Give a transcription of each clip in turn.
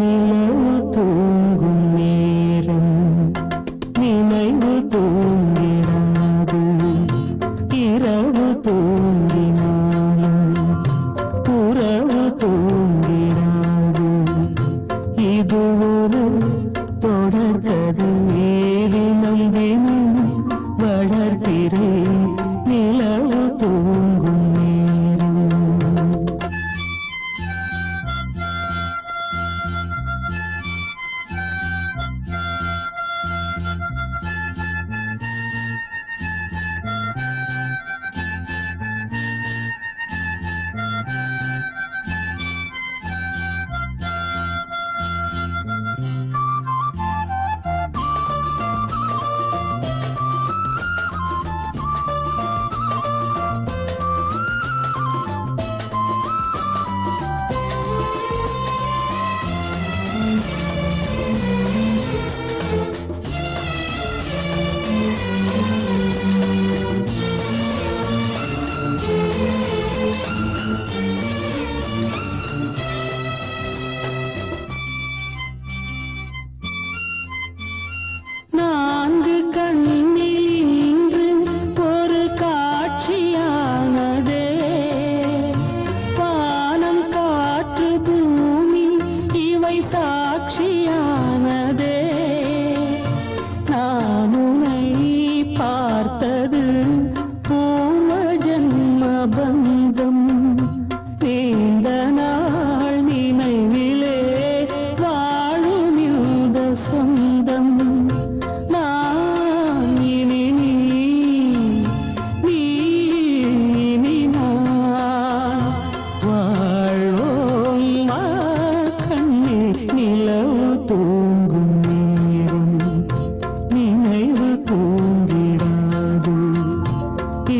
நிலவு தூங்கும் நேரம் நினைவு தூங்கிடாது இரவு தூங்கினாலும் உறவு தூங்கிடாது இது ஒரு தொடர்கதை தினம் தினம் வளர்கிறேன் நிலவு தூங்கும் நேரம் நான்கு கண்ணில் இன்று ஒரு காட்சியானதே வானம் காற்று பூமி இவை சாட்சியானதே நான் உன்னை பார்த்தது பூர்வ ஜன்ம பந்தம் நீண்ட நாள் நினைவிலே வாழும் இந்த சொந்தம் நான் இனி நீ இனி நான் வாழ்வோம் வா கண்ணே நிலவு தூங்கும் நேரம் நினைவு தூங்கிடாது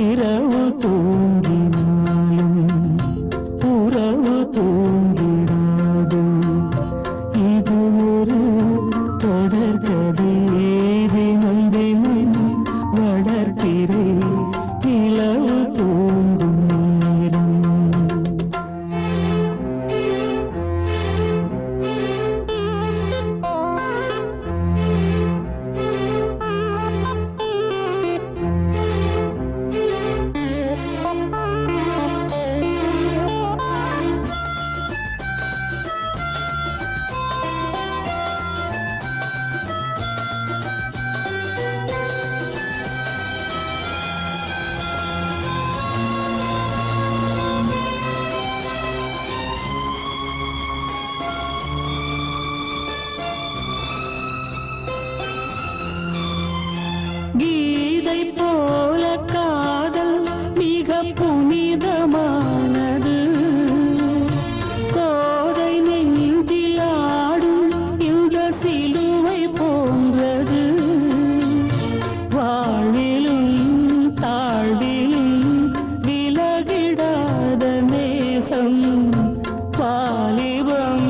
இரவு தூங்கினாலும் உறவு தூங்கிடாது இது ஒரு தொடர்கதை தினம் தினம் வளர்க்கிறேன் நிலவு தூங்கும் நேரம் கீதை போல காதல் மிக புனிதமானது கோதை நெஞ்சில் ஆடும் இந்த சிலுவை போன்றது வாழ்விலும் தாழ்விலும் விலகிடாத நேசம் வாலிபம்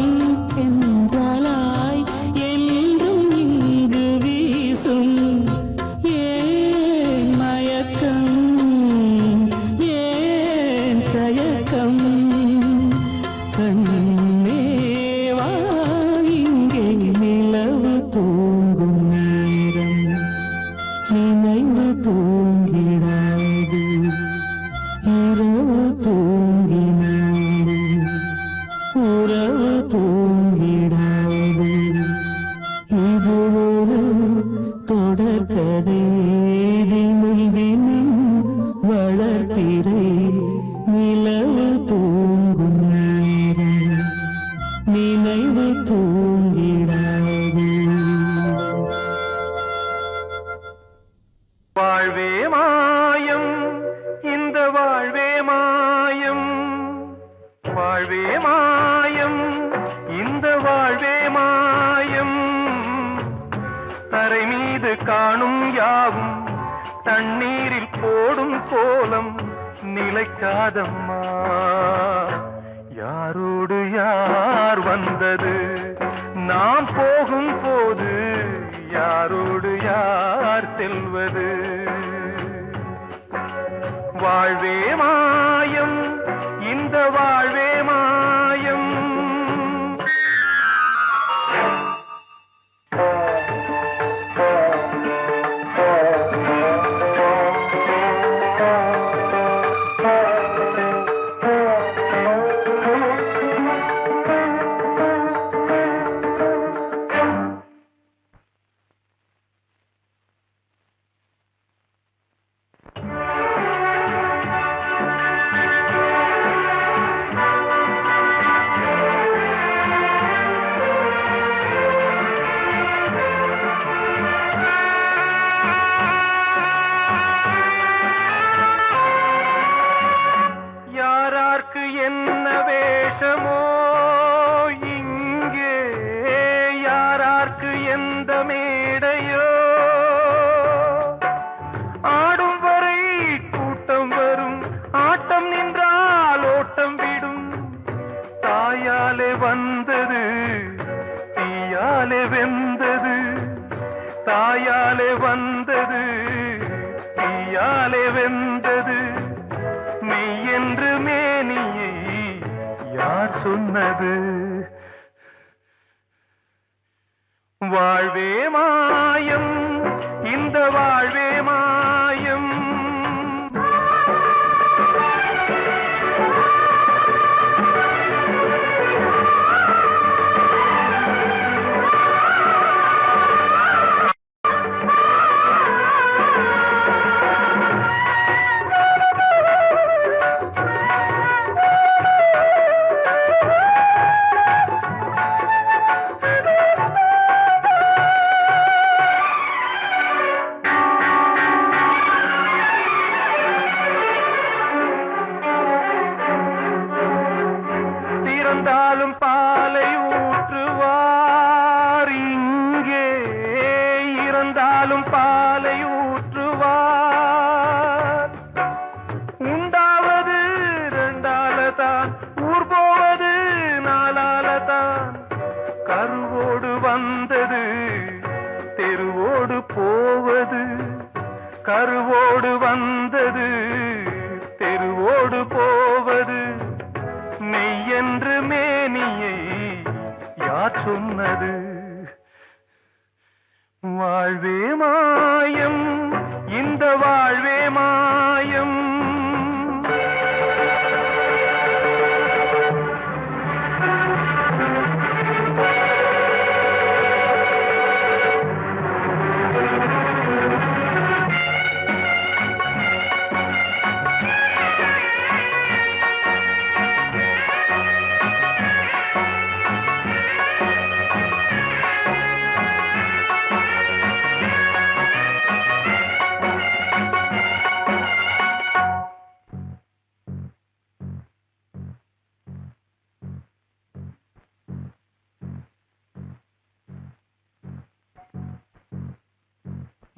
என்றாலாய் என்றும் இங்கு வீசும் ஏன் மயக்கம் ஏன் தயக்கம் கண்ணே வா இங்கே நிலவு தூங்கும் நேரம் நினைவு தூங்கிடாது இரவு தூங்கினாலும் உறவு தூங்கிடாது இது ஒரு தொடர்கதை தினம் தினம் வளர்க்கிறேன் நிலவு தூங்கும் நேரம் நினைவு தூங்கிடாது வாழ்வே மாயம் இந்த வாழ்வே மாயம் வாழ்வே மாயம் இந்த வாழ்வே மாயம் தரை மீது காணும் யாவும் தண்ணீரில் போடும் கோலம் நிலைக்காதம்மா யாரோடு யார் வந்தது நாம் போகும் போது யாரோடு யார் செல்வது வாழ்வே மாயம் இந்த வாழ்வே மாயம் வந்தது தீயாலே வெந்தது மெய் என்று மேனியை யார் சொன்னது வாழ்வே மாயம் இந்த வாழ்வே மாயம் இறந்தாலும் பாலை ஊற்றுவார் இங்கே இறந்தாலும் பாலை ஊற்றுவார் உண்டாவது ரெண்டாலதான் ஊர் போவது நாளாலதான் கருவோடு வந்தது தெருவோடு போவது கருவோடு வந்தது தெருவோடு போவது மெய் என்று மேனியை யார் சொன்னது வாழ்வே மாயம் இந்த வாழ்வே மாயம்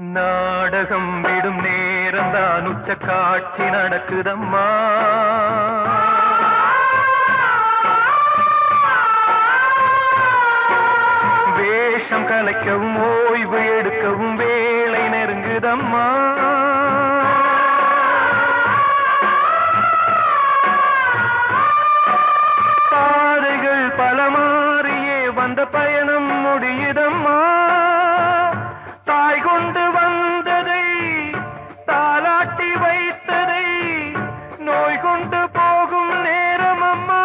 நாடகம் விடும் நேரம் தான் உச்ச காட்சி நடக்குதம்மா வேஷம் கலைக்கவும் ஓய்வு எடுக்கவும் வேளை நெருங்குதம்மா பாதைகள் பல மாறியே வந்த பயணம் முடியுதம்மா தாய் கொண்டு வந்ததை தாலாட்டி வைத்ததை நோய் கொண்டு போகும் நேரம் அம்மா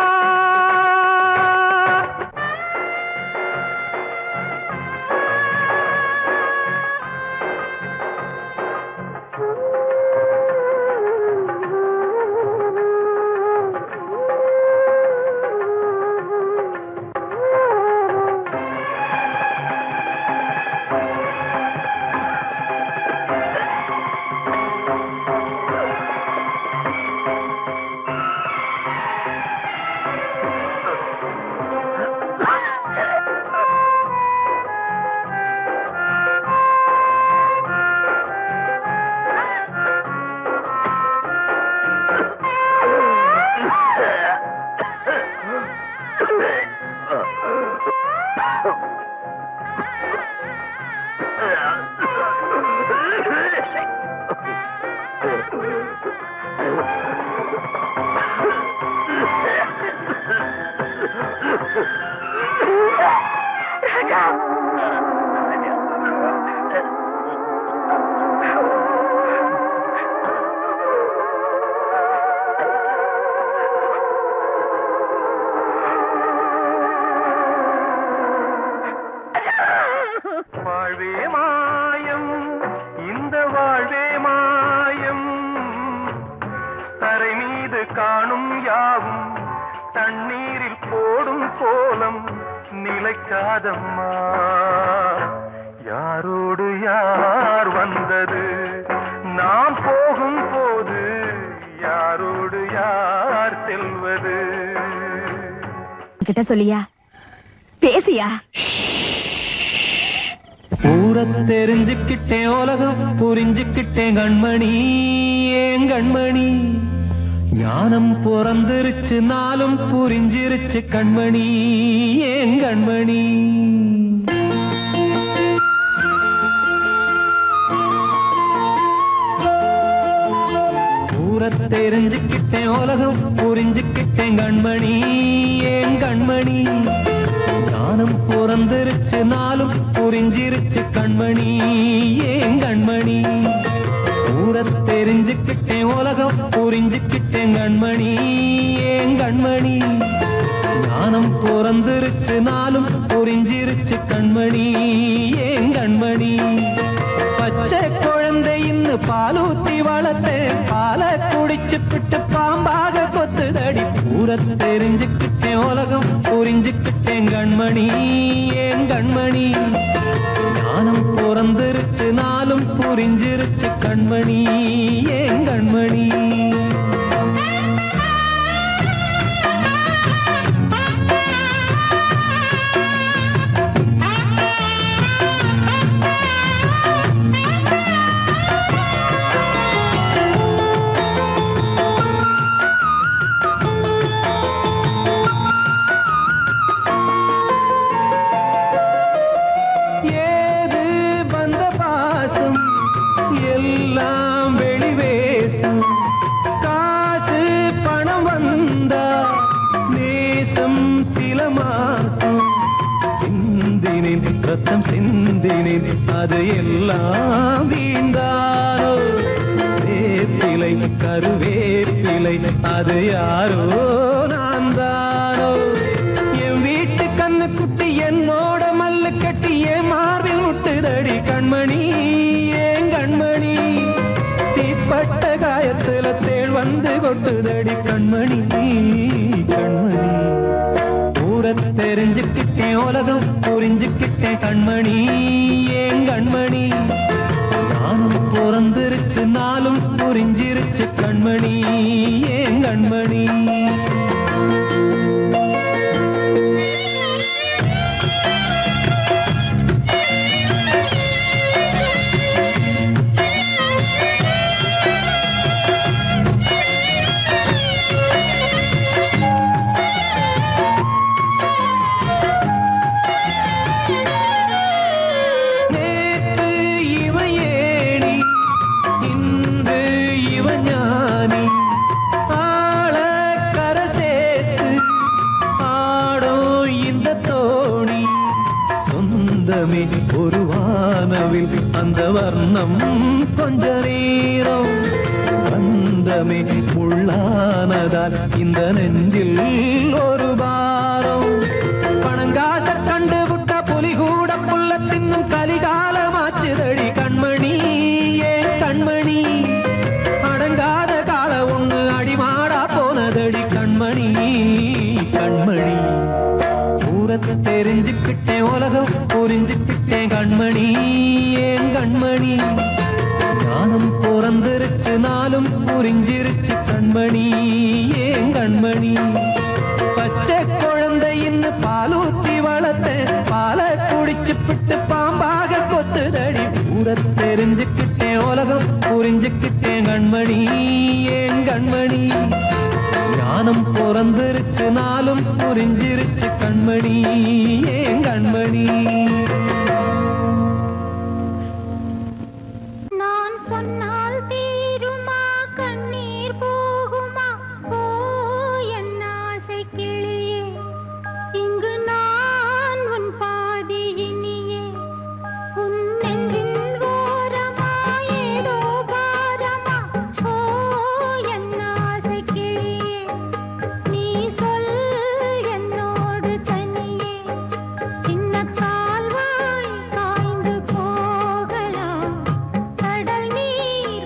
வாழ்வே மாயம் இந்த வாழ்வே மாயம் தரை மீது காணும் யாவும் தண்ணீரில் போடும் கோலம் நிலைக்காதம்மா யாரோடு யார் வந்தது நாம் போகும் போது யாரோடு யார் செல்வது கிட்ட சொல்லியா பேசியா ஊரை தெரிஞ்சுக்கிட்டேன் உலகம் புரிஞ்சுக்கிட்டேன் கண்மணி ஏன் கண்மணி ஞானம் பிறந்திருச்சு நாளும் புரிஞ்சிருச்சு கண்மணி ஏன் கண்மணி தெரிஞ்சுக்கிட்டேன் உலகம் புரிஞ்சுக்கிட்டேன் கண்மணி ஏன் கண்மணி ஞானம் பிறந்திருச்சு நாளும் புரிஞ்சிருச்சு கண்மணி ஏன் கண்மணி தெரிஞ்சுக்கிட்டேன் உலகம் புரிஞ்சுக்கிட்டேன் கண்மணி ஏன் கண்மணி ஞானம் பிறந்திருச்சு நாளும் புரிஞ்சிருச்சு கண்மணி ஏன் கண்மணி பச்சை குழந்தை இன்னும் பாலூத்தி வளர்த்தேன் பாலை குடிச்சு பிட்டு பாம்பாக கொத்துதடி தெரிஞ்சுக்கிட்டேன் உலகம் புரிஞ்சுக்கிட்டேன் கண்மணி ஏன் கண்மணி ஞானம் பிறந்திருச்சு நாளும் புரிஞ்சிருச்சு கண்மணி ஏன் கண்மணி ரத்தம் சிந்தினேன் அது எல்லாம் வீண்டாரோ வேப்பிலை கருவேப்பிலை அது யாரோ நான் தானோ என் வீட்டு கண்ணு குட்டி என்னோட மல்லு கட்டி என் மார்பில் முட்டுதடி கண்மணி ஏன் கண்மணி தீப்பட்ட காயத்துல தேள் வந்து கொட்டுதடி கண்மணி கண்மணி தெரிஞ்சுக்கிட்டேன் உலகம் புரிஞ்சுக்கிட்டேன் கண்மணி ஏன் கண்மணி ஞானம் பிறந்திருச்சு நாளும் புரிஞ்சிருச்சு கண்மணி ஏன் கண்மணி ஒரு வானவில் அந்த வர்ணம் கொஞ்ச நேரம் வந்தமே உள்ளானதால் இந்த நெஞ்சில் ஒரு பாரம் பணங்காச கண்டு விட்ட புலி கூட புல்ல தின்னும் கலிகாலமாச்சுதடி கண்மணி ஏன் கண்மணி அடங்காத கால ஒண்ணு அடிமாடா போனதடி கண்மணி கண்மணி தெரிஞ்சுக்கிட்டேன் உலகம் புரிஞ்சுக்கிட்டேன் கண்மணி ஏன் கண்மணி ஞானம் பிறந்திருச்சு நாளும் புரிஞ்சிருச்சு கண்மணி ஏன் கண்மணி பச்சை குழந்தை இன்னும் பாலூத்தி வளர்த்தேன் பாலை குடிச்சு பிட்டு பாம்பாக கொத்துதடி தெரிஞ்சுக்கிட்டேன் உலகம் புரிஞ்சுக்கிட்டேன் கண்மணி ஏன் கண்மணி ஞானம் பிறந்திருச்சு நாளும் புரிஞ்சிருச்சு கண்மணி ஏன் கண்மணி நான் சொன்னால் தீருமா கண்ணீர் போகுமா ஓ என் ஆசை கிளியே இங்கு நான் உன் பாதி இனியே உன் நெஞ்சின் ஓரமா ஏதோ பாரமா ஓ என் ஆசை கிளியே நீ சொல் என்னோடு தனியே சின்ன கால்வாய் காய்ந்து போகலாம் கடல் நீர்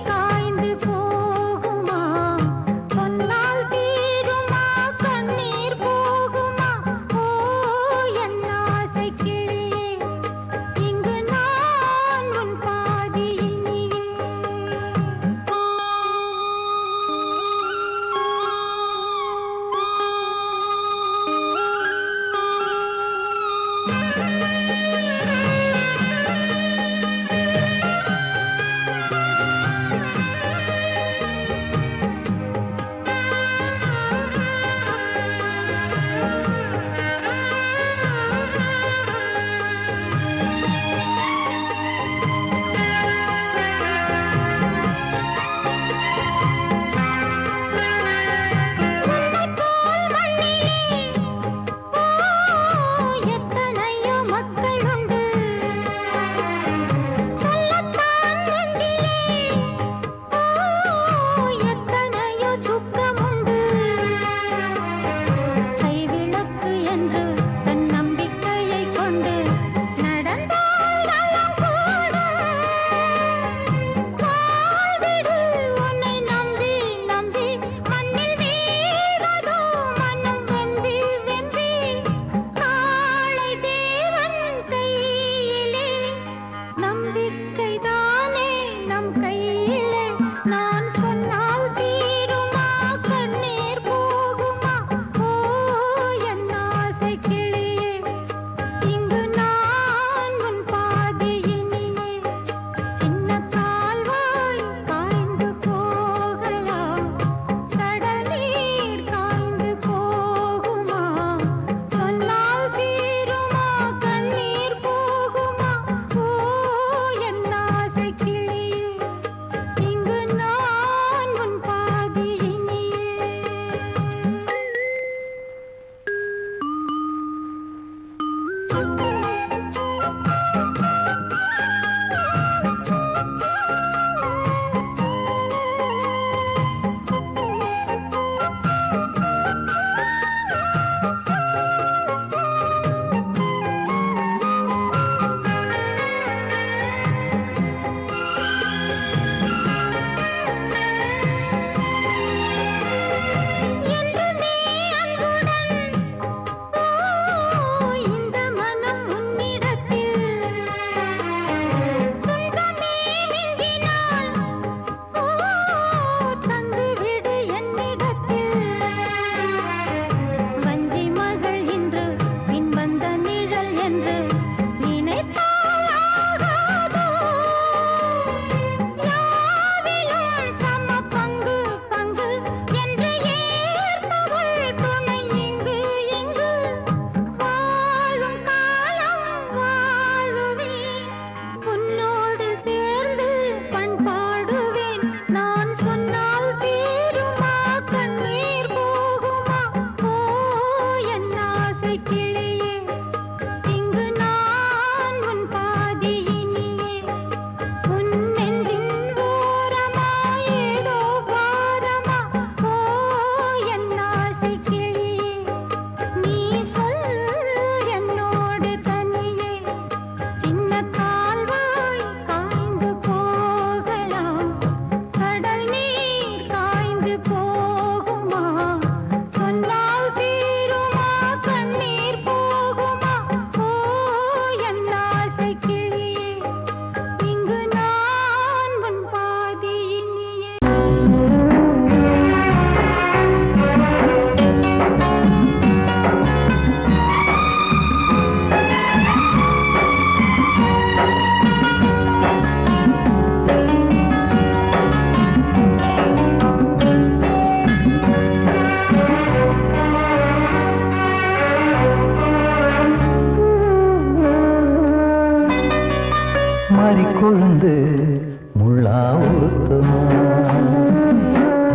முள்ளா உருத்தமா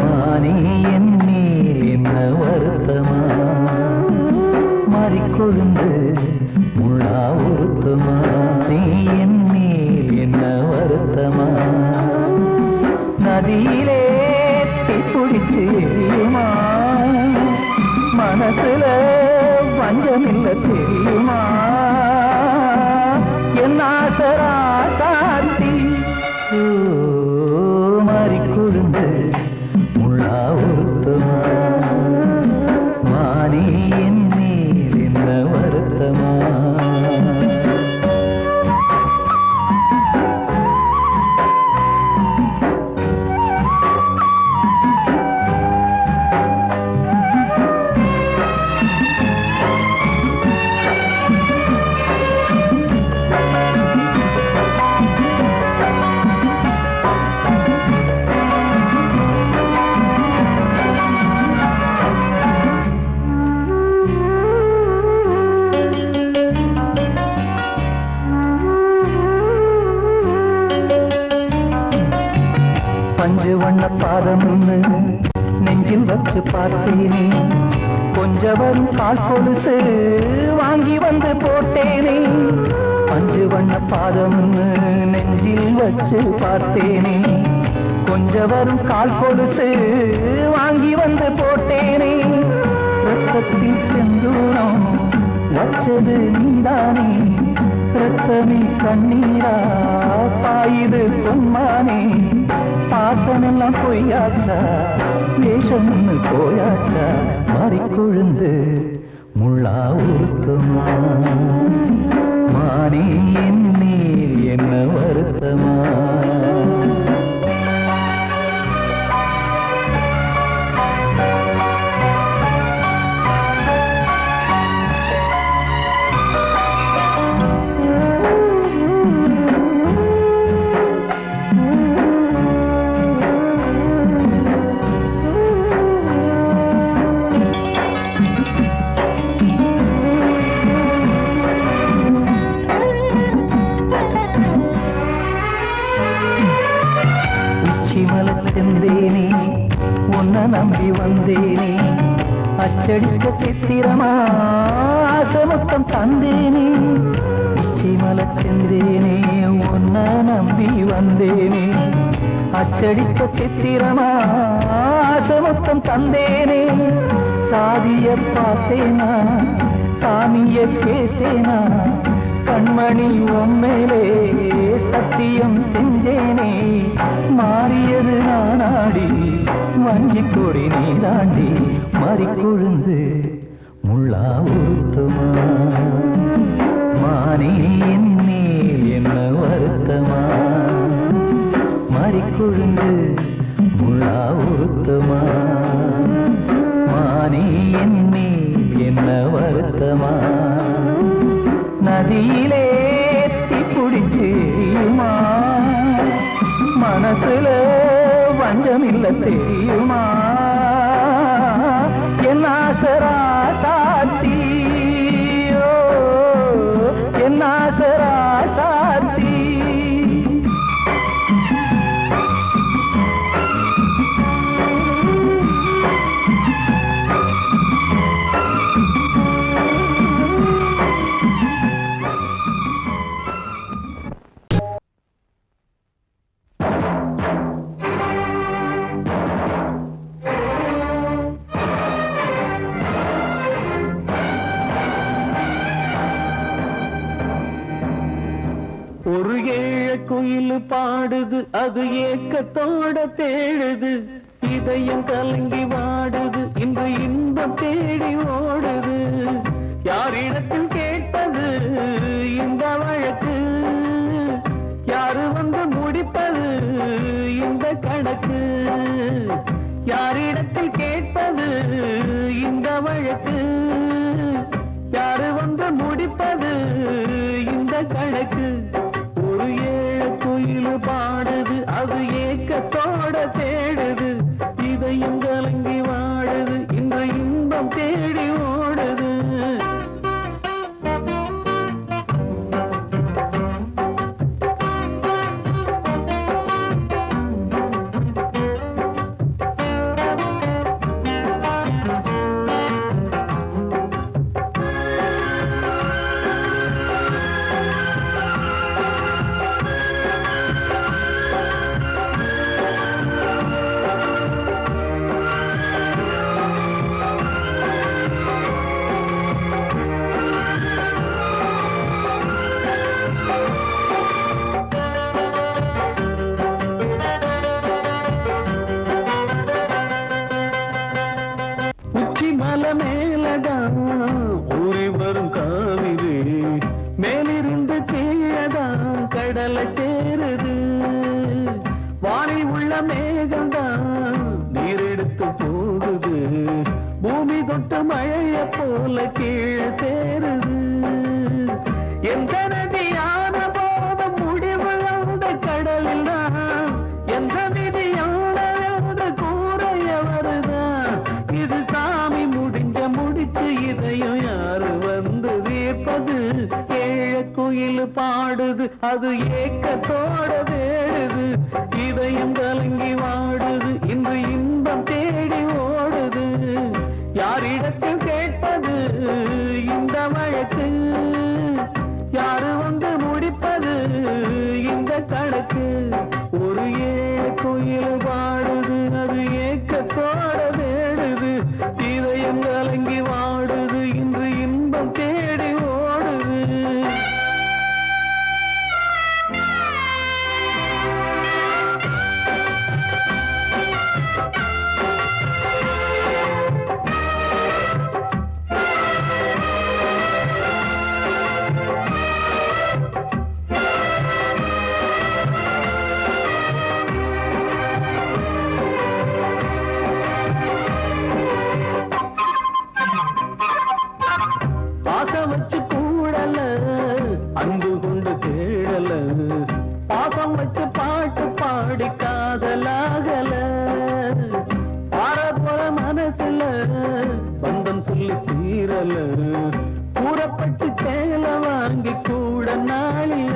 மானே என் மேல் என்ன வருத்தமா மாறிக்கொழுந்து முள்ளா உருத்தமா நீ என் மேல் என்ன வருத்தமா நதியிலே பிடிச்சு எரியுமா மனசுல வஞ்சமில்ல தெரியுமா என் ஆசரா சாத்தி மாறி கொழுந்து முள்ளா உருத்தமா மானே என் மேல் என்ன வருத்தமா பஞ்சு வண்ண பாதம் நெஞ்சில் வச்சு பார்த்தேனே கொஞ்சம் வரும் கால் கொலுசு வாங்கி வந்து போட்டேனே பஞ்சு வண்ண பாதம் நெஞ்சில் வச்சு பார்த்தேனே கொஞ்சம் வரும் கால் கொலுசு வாங்கி வந்து போட்டேனே ரத்தத்தில் செந்தூரம் வச்சது நீதானே ரத்தமே கண்ணீரா பாயுது பொம்மானே பாசமெல்லாம் பொய்யாச்சா வேஷம்னு போயாச்சா மாறிக்கொழுந்து முள்ளா உருத்தமா மானே என் மேல் என்ன வருத்தமா செந்தேனே உன்னை நம்பி வந்தேனே அச்சடிக்க சித்திரமா ஆசமுத்தம் தந்தேனே உச்சிமல செந்தேனே உன்னை நம்பி வந்தேனே அச்சடிக்க சித்திரமா ஆசமுத்தம் தந்தேனே சாதிய பார்த்தேனா சாமிய கேட்டேனா கண்மணி உம்மேலே சத்தியம் செஞ்சேனே மாறியது நானாடி வஞ்சி கொடி நீதாண்டி மாறிக்கொழுந்து முள்ளா உருத்தமா மானே என் மேல் என்ன வருத்தமா மாறிக்கொழுந்து முள்ளா உருத்தமா மானே என் மேல் என்ன வருத்தமா நதியிலே பிடிச்சு எரியுமா மனசுல வஞ்சமில்ல தெரியுமா என் ஆசரா சாத்தி என் ஆசரா சாத்தி ஒரு ஏழ குயில் பாடுது அது ஏக்கத்தோட தேடுது இதயம் கலங்கி வாடுது இந்த இன்பம் தேடி ஓடுது யாரிடத்தில் கேட்டது இந்த வழக்கு யாரு வந்து முடிப்பது இந்த கணக்கு யாரிடத்தில் கேட்டது இந்த வழக்கு யாரு வந்து முடிப்பது இந்த கணக்கு ஒரு ஏழ குயில் பாடுது அது ஏக்கத்தோட தேடுது இதயம் கலங்கி வாடுது இந்த இன்பம் தேடி ஓடுது மேலதான் ஊறி வரும் காவிரி மேலிருந்து கீழதான் கடலை சேருது வானில் உள்ள மேகம்தான் நீர் எடுத்து போகுது பூமி தொட்டு மழைய போல கீழே சேருது எந்த நதியான போதும் முடிவு அந்த கடலில் தான் எந்த விதியான கூறைய வருதான் இது சாமி முடிச்சு இதையும் யாரு வந்து தீர்ப்பது ஏழ குயில் பாடுது அது ஏக்கத்தோட வேடுது இதயம் கலங்கி வாடுது இன்று இன்பம் தேடி ஓடுது யாரிடத்தில் கேட்பது இந்த வழக்கு யாரு வந்து முடிப்பது இந்த கணக்கு ஒரு ஏழ குயில் பாடுது அது ஏக்கத்தோட வேடுது இதயம் கலங்கி வாடுது இன்று இன்பம் தேடி ஓடுது பாசம் வச்சு கூடல அன்பு கொண்டு தேடல பாசம் வச்சு பாட்டு பாடி காதலாகல பாரபோல மனசுல பந்தம் சொல்லி தீரல கூறப்பட்டு சேல வாங்கி கூட நாளில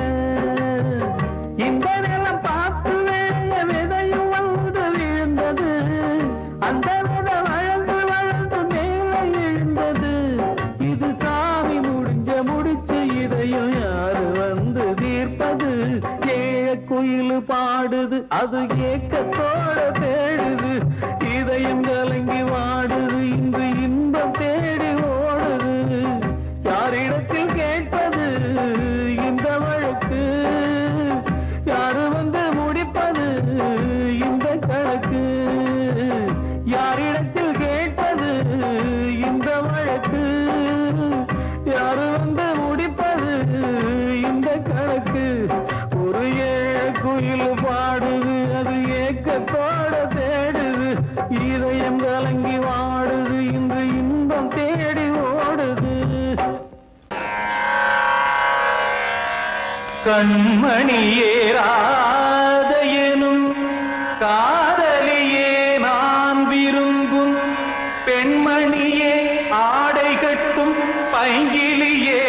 இந்த நிலம் பார்த்து வேலைய விதையும் வந்து விழுந்தது அந்த விதை வளர்ந்து வளர்ந்து மேலே எழுந்தது இது சாமி முடிச்சு இதையும் யாரு வந்து தீர்ப்பது ஏழ குயில் பாடுது அது ஏக்கத்தோட தேடுது இதயம் கலங்கி வாடுது இன்று இன்பம் தேடி ஓடுது யாரிடத்தில் கேட்பது இந்த வழக்கு யாரு வந்து முடிப்பது இந்த கணக்கு யாரிடத்தில் கேட்பது இந்த வழக்கு யாரு வந்து முடிப்பது இந்த கணக்கு ஒரு ஏழ குயில் பாடுது அது ஏக்கத்தோட தேடுது இதயம் கலங்கி வாடுது இன்று இன்பம் தேடி ஓடுது கண்மணியே ராத எனும் காதலியே நான் விரும்பும் பெண்மணியே ஆடை கட்டும் பைங்கிலியே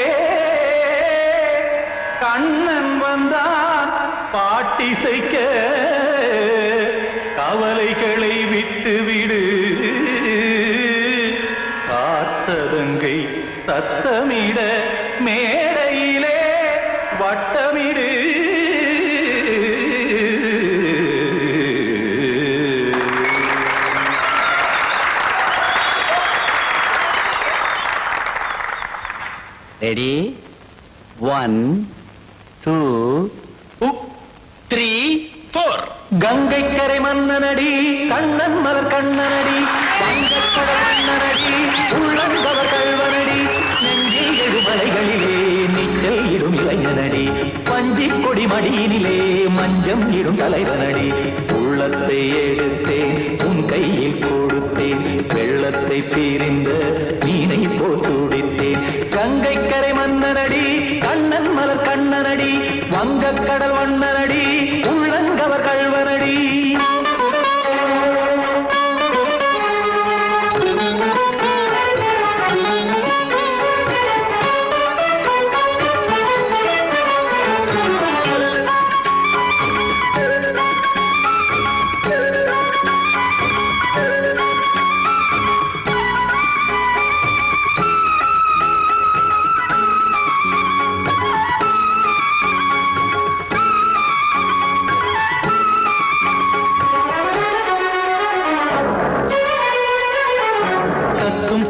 கண்ணன் வந்தான் பாட்டிசைக்க கவலைகளை விட்டுவிடு காசதங்கை சத்தமிட மேடையிலே வட்டமிடு ரெடி 1 2 3 4 கங்கை கரை மன்னனடி கண்ணன் மலர் கண்ணனடி வங்கக்கடல் மன்னனடி உள்ளங்கவர் கல்வனடி நெஞ்சில் எழுமலைகளிலே நீச்சல் இடும் இளைஞனடி பஞ்சி கொடி மடியினிலே மஞ்சம் இடும் தலைவனடி உள்ளத்தை எடுத்தேன் உன் கையில் கொடுத்தேன் வெள்ளத்தை தீரிந்த மீனை போல் துடித்தேன் கங்கை கரை மன்னனடி கண்ணன் மலர் கண்ணனடி வங்கக்கடல் வண்ணனடி உள்ளங்கவர் கல்வனடி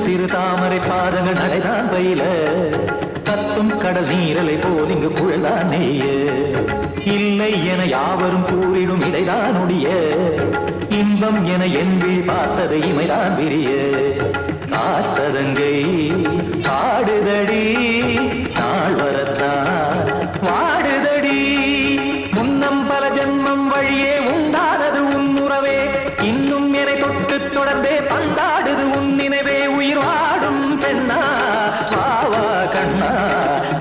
சிறு தாமரை பாதங்கள் நடைதான் பயில கத்தும் கடல் நீரலை போல் இங்கு புழல்தான் நெய்ய இல்லை என யாவரும் கூறிடும் இடைதான் உடைய இன்பம் என என் விழி பார்த்தது இமைதான் விரிய ஆச்சதங்கை பாடுதடி நாள் வரத்தான் வாடுதடி முன்னம் பல ஜென்மம் வழியே உண்டானது உன் உறவே இன்னும் என்னை தொட்டு தொடர்ந்தே பந்தாடுது உன் நினைவே உயிர் வாடும் பெண்ணா வாவா கண்ணா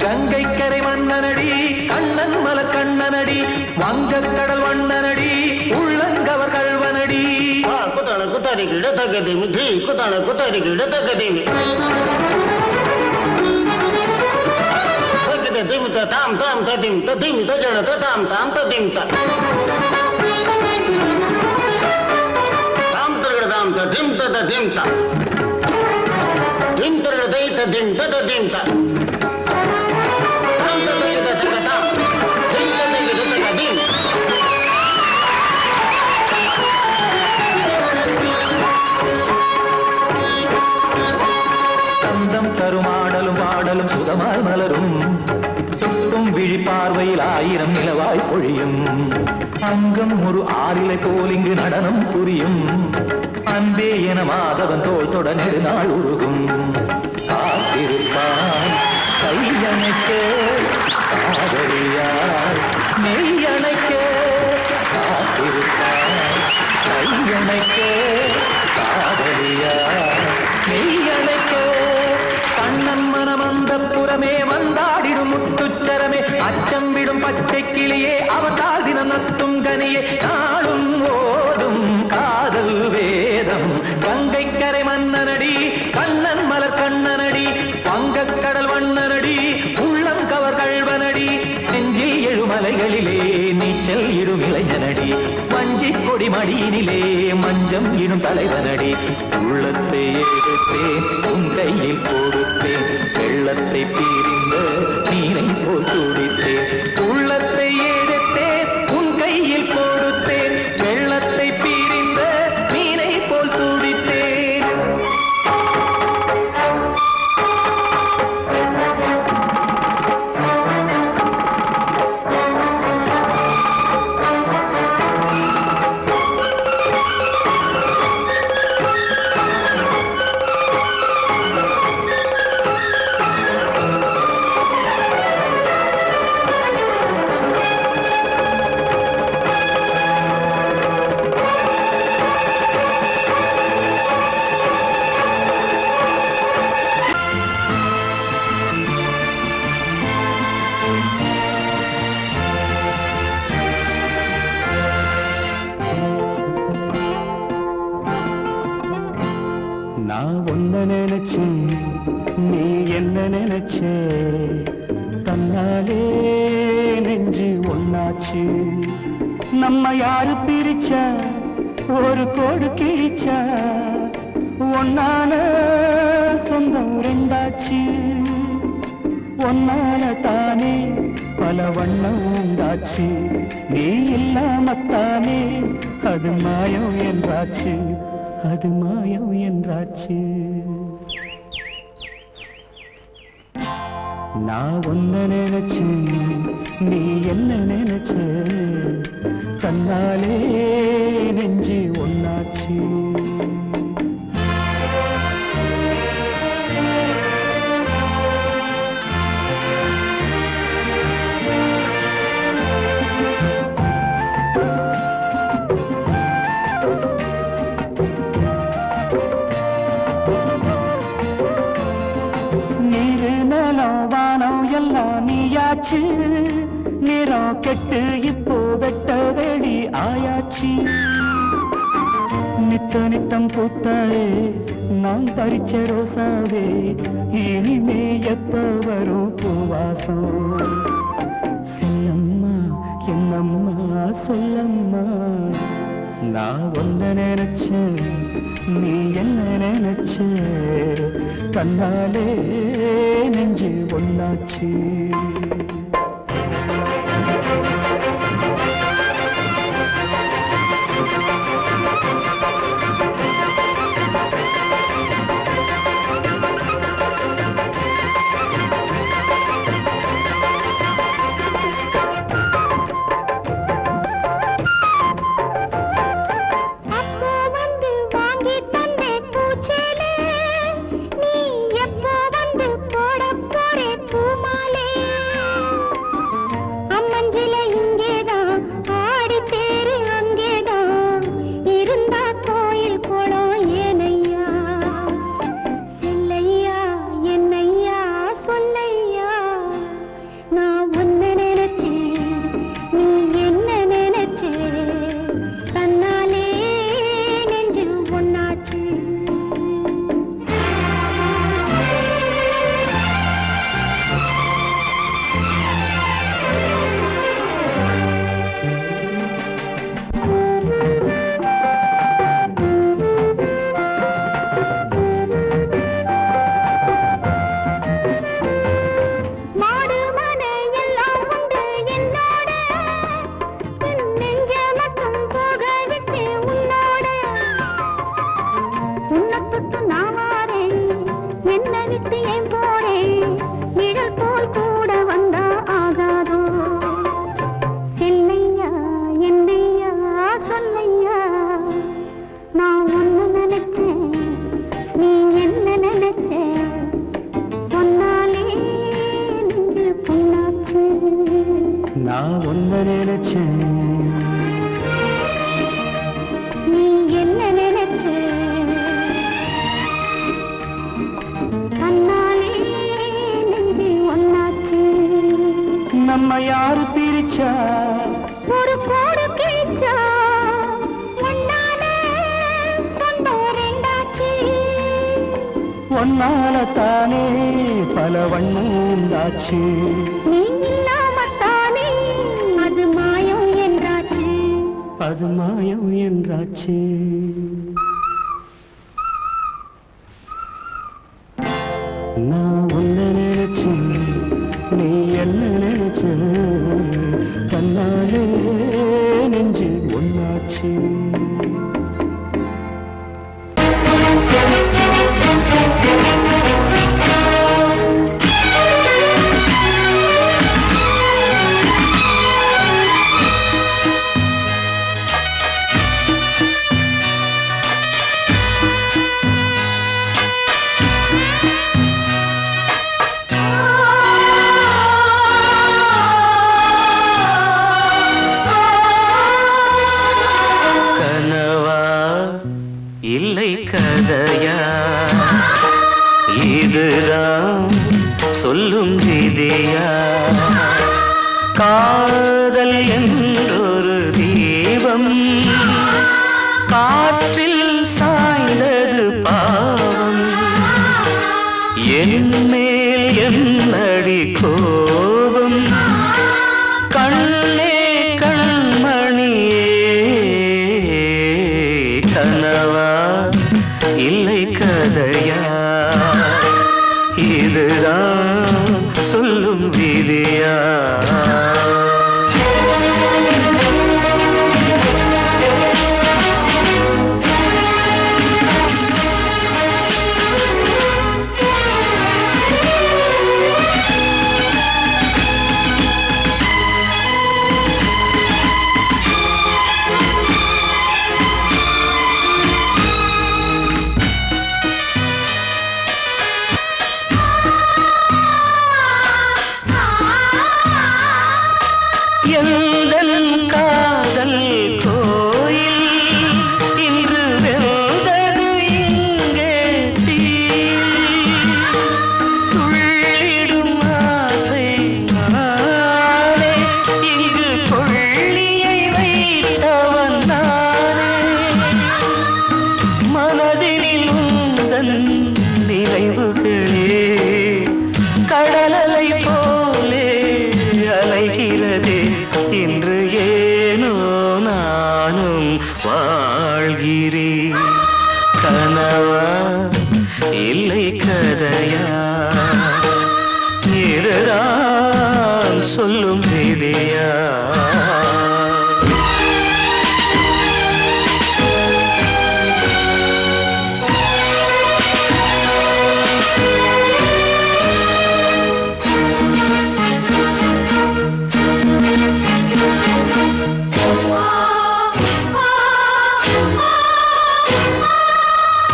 கங்கை கரை மன்னனடி கண்ணன் மலர் கண்ணனடி வங்கக் கடல் வண்ணனடி உள்ளங்கவர் கல்வனடி குத்தான குத்தாரி கிட தகதிமி தி குத்தான குத்தாரி கிட தகதிமி தகத திமித தாம் தாம் ததிம் ததிம் தஜட தாம் தாம் ததிம் த தாம் தரகட தாம் ததிம் ததிம் த திம் தரகட தை ததிம் ததிம் த தாம் தரகட தகதாம் திம் தரகட தகதிம் தருமாடலும் பாடலும் சுகமாய் மலரும் சுற்றும் விழி பார்வையில் ஆயிரம் நிலவாய் பொழியும் அங்கம் ஒரு ஆறிலை போல் இங்கு நடனம் புரியும் அன்பே என மாதவன் தோல் தொட நெடுநாள் உருகும் காத்திருப்பான் கையணைக்க காதலியார் மெய்யணைக்க காத்திருப்பான் கையணைக்க காதலியார் மெய்யணைக்க கண்ணன் மனம் அந்த புறமே வந்தாடிடும் முத்துச்சரமே அச்சம் விடும் பச்சை கிளியே அவதால் தினம் நத்தும் கனியே நாளும் ஓடும் காதல் வேதம் கங்கை கரை மன்னனடி கண்ணன் மலர் கண்ணனடி வங்கக் கடல் வண்ணனடி உள்ளம் கவர் கல்வனடி நெஞ்சில் எழுமலைகளிலே நீச்சல் இடும் இளைஞனடி வஞ்சிக் கொடி மடியினிலே மஞ்சம் இடும் தலைவனடி உள்ளத்தை எடுத்தேன் உன் கையில் கொடுத்தேன் வெள்ளத்தை பிரிந்த நீரை போல் துடித்தேன் உள்ளத்தை எடுத்தேன் உன் கையில் கொடுத்தேன் வெள்ளத்தை பிரிந்த நீரை போல் துடித்தேன் நான் ஒன்ன நினைச்சு நீ என்ன நினைச்சே தன்னாலே நெஞ்சு ஒன்னாச்சு நம்ம யாரு பிரிச்சா ஒரு கோடு கிழிச்சா ஒன்னான சொந்தம் ரெண்டாச்சு ஒன்னால தானே பல வண்ணம் உண்டாச்சு நீ இல்லாமத்தானே அது மாயம் என்றாச்சு அது மாயம் என்றாச்சு நான் ஒன்ன நினைச்சு நீ என்ன நினைச்ச தன்னாலே நெஞ்சு ஒன்னாச்சு நீயாச்சு நிறம் கெட்டு இப்போ வெட்ட வெடி ஆயாச்சு நித்த நித்தம் பூத்தாயே நான் பறிச்ச ரோசாவே இனிமே எப்ப வரும் பூவாசம் சொல்லம்மா என்னம்மா சொல்லம்மா நான் ஒன்ன நினைச்சேன் நீ என்ன நினைச்ச கண்ணாலே நெஞ்சு ஒன்னாச்சு பொன்னாலத்தானே பல வண்ணம் உண்டாச்சு. நீ இல்லாமத்தானே அது மாயம் என்றாச்சு. அது மாயம் என்றாச்சு. நான் உன்னை நினைச்சு நீ என்ன நினைச்ச கண்ணாலே நெஞ்சு ஒன்னாச்சு. இல்லை கதையா இதுதான் சொல்லும் விதியா? காதல் என்றொரு தீபம் காற்றில் சாய்ந்தது பாவம். என் மேல் என்னடி கோபம்? கண்ணே கண்மணியே கனவா இல்லை கதையா? இதுதான் சொல்லும் விதியா? எந்தன் காதல் கோயில் இன்று வெந்தது இங்கே தீ. துள்ளிடும் ஆசை நானே இங்கு கொள்ளியை வைத்தவன் நானே. மனதினில் உந்தன் நினைவுகளே கடலலை போலே அலைகிறதே. இன்று ஏனோ நானும் வாழ்கிறேன். கனவா இல்லை கதையா? இதுதான் சொல்லும் விதியா?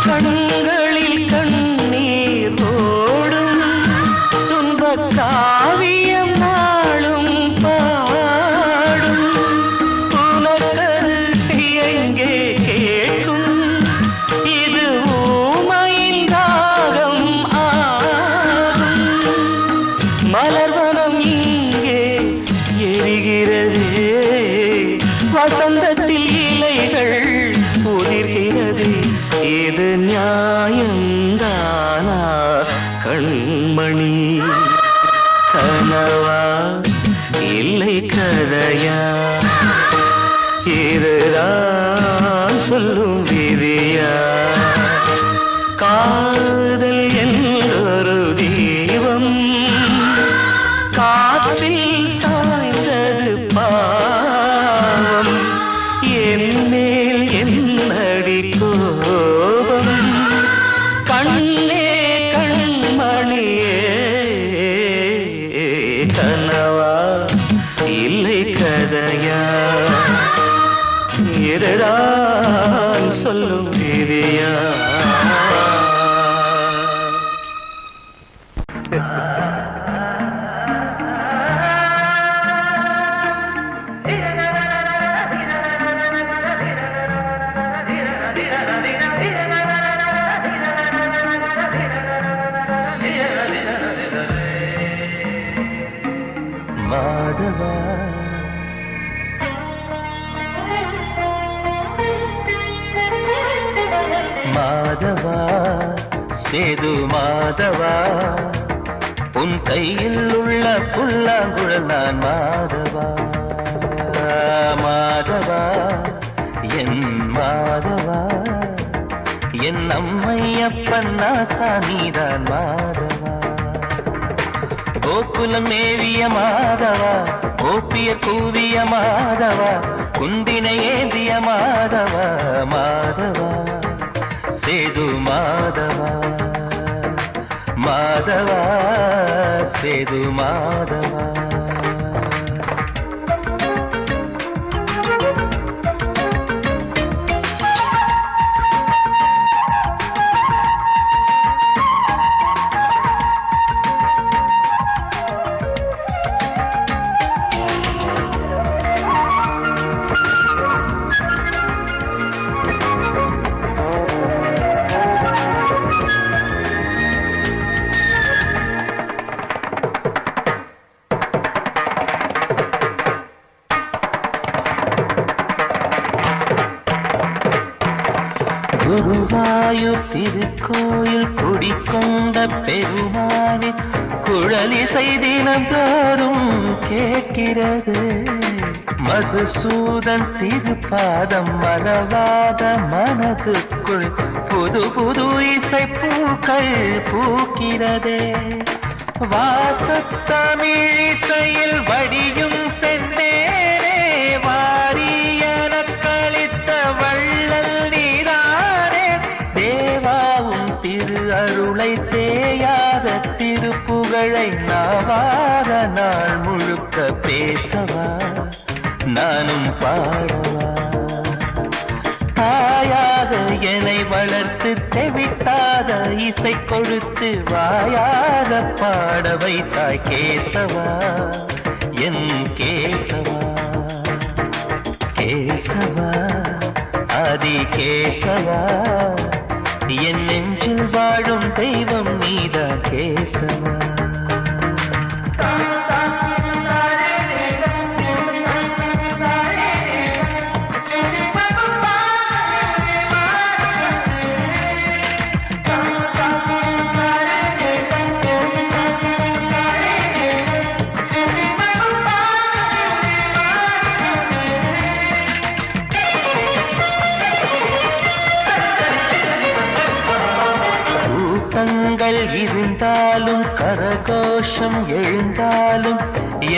கண்களில் கண்ணீர் ஓடும் துன்பக் காவியம் நாளும் பாடும். உனக்கது எங்கே கேட்கும்? இது ஊமையின் ராகம் ஆகும். மலர்வனம் இங்கே எரிகிறதே. வசந்தத்தில் இலைகள் உதிர்கிறது. இது நியாயந்தானா கண்மணி? கனவா இல்லை கதையா? இதுதான் சொல்லும் விதியா? காதல் என்றொரு தீபம் காற்றில் சாய்ந்தது பாவம். என் மேல் என்னடி கோபம்? கண்ணே கண்மணியே கனவா இல்லை கதையா? இதுதான் சொல்லும் விதியா? மாதவா மாதவா சேது மாதவா உன் கையில் உள்ள புல்லாங்குழல் நான் மாதவா மாதவா என் மாதவா என் அம்மையப்பன் நாசானிதான் மாதவா கோகுலம் மேவிய மாதவா கோப்பிய கூவிய மாதவா குந்தினை ஏந்திய மாதவா மாதவா சேது மாதவா மாதவா சேது மாதவா குருவாயூர் திருக்கோயில் குடிக்கொண்ட பெருமானே குழலிசை தினந்தோறும் கேட்கிறது மதுசூதன் திருப்பாதம் மலவாத மனதுக்குள் புது புது இசை பூக்கள் பூக்கிறதே வாசத்தமிழிசையில் வடியும் செந்தேனே வாரியன கழித்த வள்ளல் நீரானே தேவாவும் திரு அருளை தேயாத திருப்புகழை நாவாத நாள் முழுக்க பேசவா நானும் பாடவா தாயாக என்னை வளர்த்து தெவிட்டாத இசை கொடுத்து வாயாக பாட வைத்தாய் கேசவா என் கேசவா கேசவா ஆதி கேசவா என் நெஞ்சில் வாழும் தெய்வம் நீதான் கேசவா இருந்தாலும் கரகோஷம் எழுந்தாலும்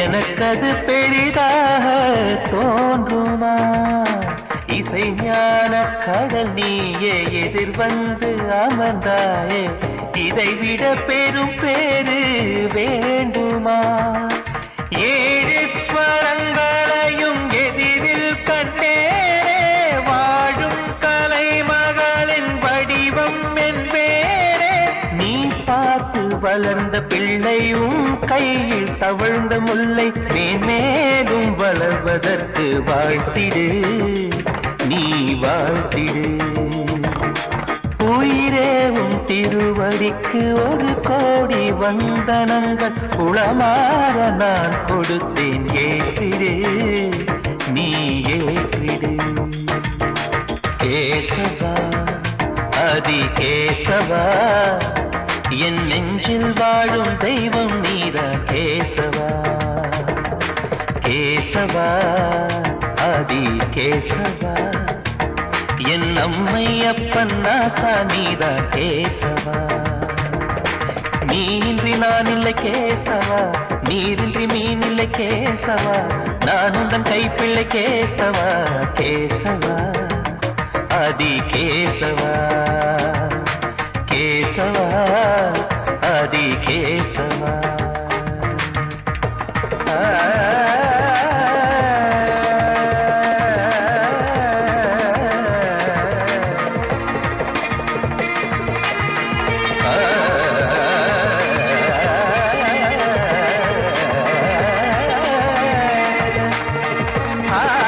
எனக்கது பெரிதாக தோன்றுமா இசை ஞான கடல் நீயே எதிர் வந்து அமர்ந்தாயே இதைவிட பெரும் பேரு வேண்டுமா ஏழு ஸ்வரங்களையும் எதிரில் கண்டேனே வாழும் கலைமகளின் வடிவம் என்பேனே நீ பார்த்து வளர்ந்த பிள்ளையும் கையில் தவழ்ந்த முல்லை மேன்மேலும் வளர்வதற்கு வாழ்த்திடு நீ வாழ்த்திடு உயிரேவும் திருவடிக்கு ஒரு கோடி வந்தனங்கள் உளமாற நான் கொடுத்தேன் ஏற்றிடு நீ ஏற்றிடு கேசவா ஆதி கேசவா என் நெஞ்சில் வாழும் தெய்வம் நீதான் கேசவா கேசவா ஆதி கேசவா என் அம்மை அப்பன் நாசா நீதான் கேசவா நீன்றி நான் இல்லை கேசவா நீரின்றி மீன் இல்லை கேசவா நான் உந்தன் கைப்பிள்ளை கேசவா கேசவா ஆதி கேசவா கேசவா ஆதி கேசவா Ah